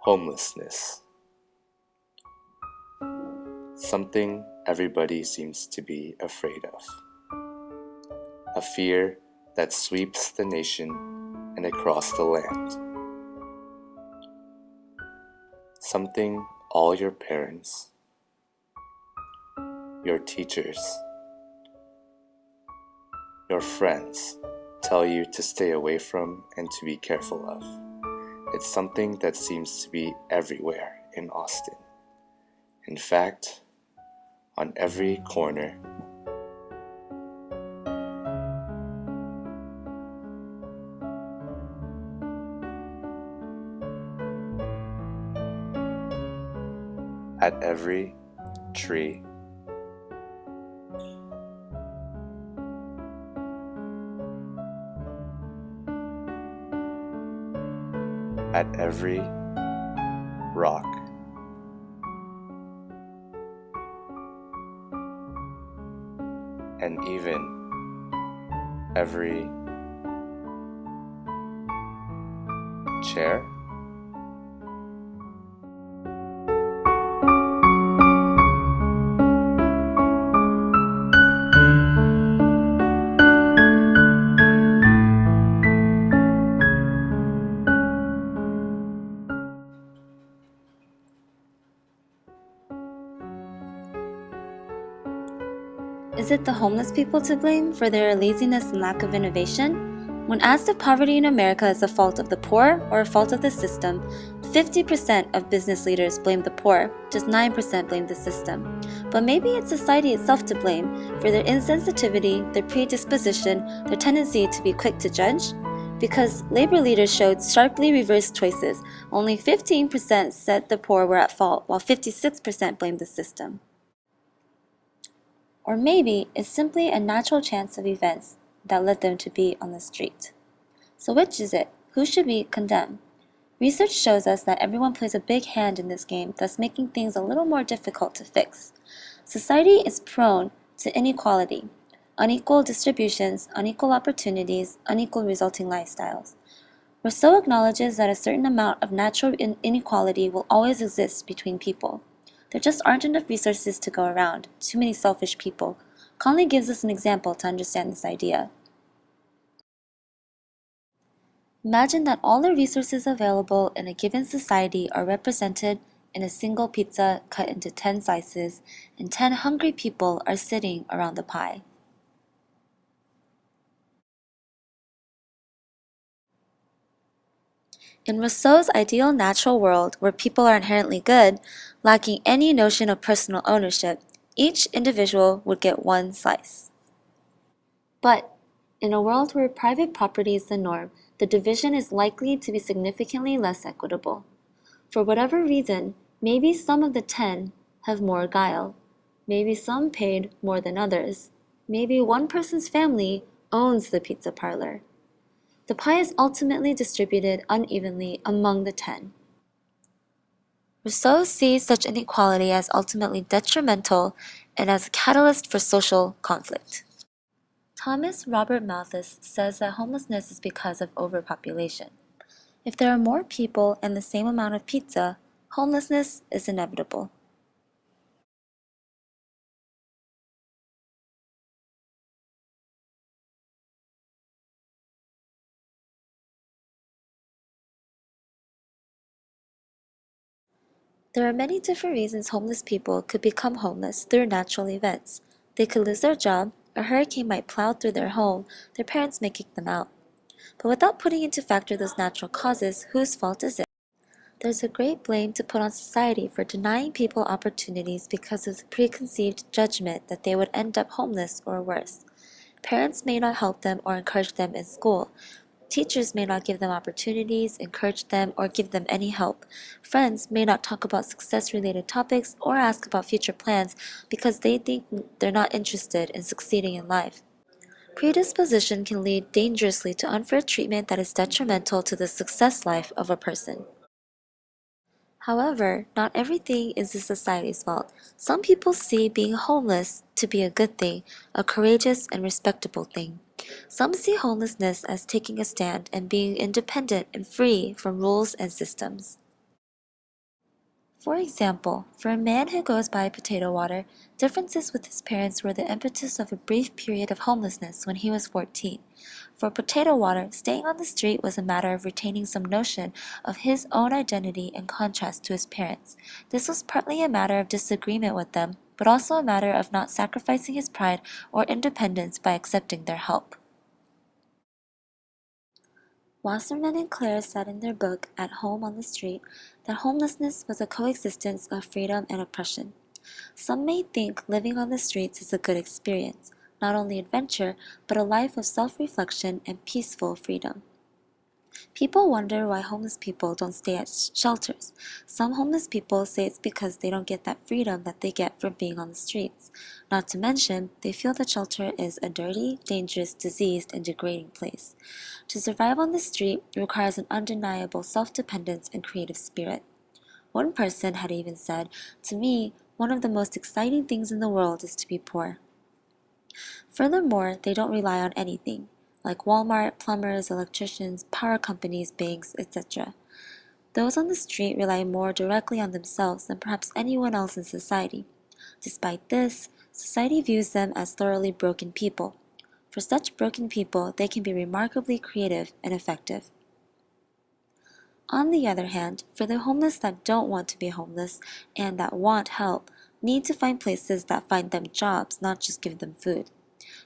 Homelessness. Something everybody seems to be afraid of. A fear that sweeps the nation and across the land. Something all your parents, your teachers, your friends tell you to stay away from and to be careful of. It's something that seems to be everywhere in Austin. In fact, on every corner. At every tree. At every rock. And even every chair. Is it the homeless people to blame for their laziness and lack of innovation? When asked if poverty in America is a fault of the poor or a fault of the system, 50% of business leaders blame the poor, just 9% blame the system. But maybe it's society itself to blame for their insensitivity, their predisposition, their tendency to be quick to judge? Because labor leaders showed sharply reversed choices. Only 15% said the poor were at fault, while 56% blamed the system. Or maybe it's simply a natural chance of events that led them to be on the street. So which is it? Who should be condemned? Research shows us that everyone plays a big hand in this game, thus making things a little more difficult to fix. Society is prone to inequality, unequal distributions, unequal opportunities, unequal resulting lifestyles. Rousseau acknowledges that a certain amount of natural inequality will always exist between people. There just aren't enough resources to go around, too many selfish people. Conley gives us an example to understand this idea. Imagine that all the resources available in a given society are represented in a single pizza cut into 10 slices, and 10 hungry people are sitting around the pie. In Rousseau's ideal natural world, where people are inherently good, lacking any notion of personal ownership, each individual would get one slice. But in a world where private property is the norm, the division is likely to be significantly less equitable. For whatever reason, maybe some of the 10 have more guile. Maybe some paid more than others. Maybe one person's family owns the pizza parlor. The pie is ultimately distributed unevenly among the 10. Rousseau sees such inequality as ultimately detrimental and as a catalyst for social conflict. Thomas Robert Malthus says that homelessness is because of overpopulation. If there are more people and the same amount of pizza, homelessness is inevitable. There are many different reasons homeless people could become homeless through natural events. They could lose their job, a hurricane might plow through their home, their parents may kick them out. But without putting into factor those natural causes, whose fault is it? There's a great blame to put on society for denying people opportunities because of the preconceived judgment that they would end up homeless or worse. Parents may not help them or encourage them in school. Teachers may not give them opportunities, encourage them, or give them any help. Friends may not talk about success-related topics or ask about future plans because they think they're not interested in succeeding in life. Predisposition can lead dangerously to unfair treatment that is detrimental to the success life of a person. However, not everything is the society's fault. Some people see being homeless to be a good thing, a courageous and respectable thing. Some see homelessness as taking a stand and being independent and free from rules and systems. For example, for a man who goes by potato water, differences with his parents were the impetus of a brief period of homelessness when he was 14. For potato water, staying on the street was a matter of retaining some notion of his own identity in contrast to his parents. This was partly a matter of disagreement with them, but also a matter of not sacrificing his pride or independence by accepting their help. Wasserman and Clare said in their book, At Home on the Street, that homelessness was a coexistence of freedom and oppression. Some may think living on the streets is a good experience, not only adventure, but a life of self-reflection and peaceful freedom. People wonder why homeless people don't stay at shelters. Some homeless people say it's because they don't get that freedom that they get from being on the streets. Not to mention, they feel the shelter is a dirty, dangerous, diseased, and degrading place. To survive on the street requires an undeniable self-dependence and creative spirit. One person had even said, "To me, one of the most exciting things in the world is to be poor." Furthermore, they don't rely on anything, like Walmart, plumbers, electricians, power companies, banks, etc. Those on the street rely more directly on themselves than perhaps anyone else in society. Despite this, society views them as thoroughly broken people. For such broken people, they can be remarkably creative and effective. On the other hand, for the homeless that don't want to be homeless and that want help, need to find places that find them jobs, not just give them food.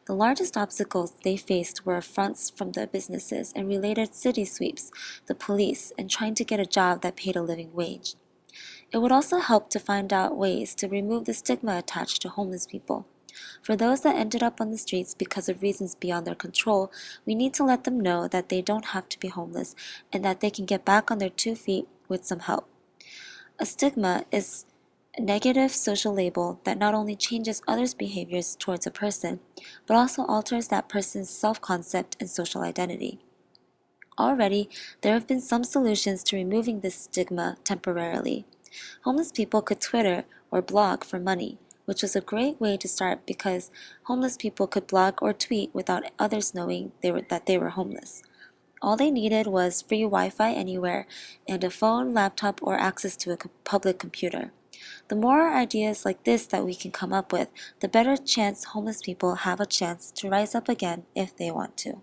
The largest obstacles they faced were affronts from the businesses and related city sweeps, the police, and trying to get a job that paid a living wage. It would also help to find out ways to remove the stigma attached to homeless people. For those that ended up on the streets because of reasons beyond their control, we need to let them know that they don't have to be homeless and that they can get back on their 2 feet with some help. A stigma is a negative social label that not only changes others' behaviors towards a person, but also alters that person's self-concept and social identity. Already, there have been some solutions to removing this stigma temporarily. Homeless people could Twitter or blog for money, which was a great way to start because homeless people could blog or tweet without others knowing that they were homeless. All they needed was free Wi-Fi anywhere and a phone, laptop, or access to a public computer. The more ideas like this that we can come up with, the better chance homeless people have a chance to rise up again if they want to.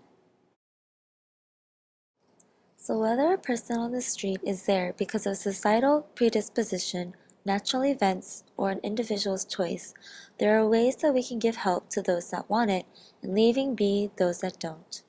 So whether a person on the street is there because of societal predisposition, natural events, or an individual's choice, there are ways that we can give help to those that want it and leaving be those that don't.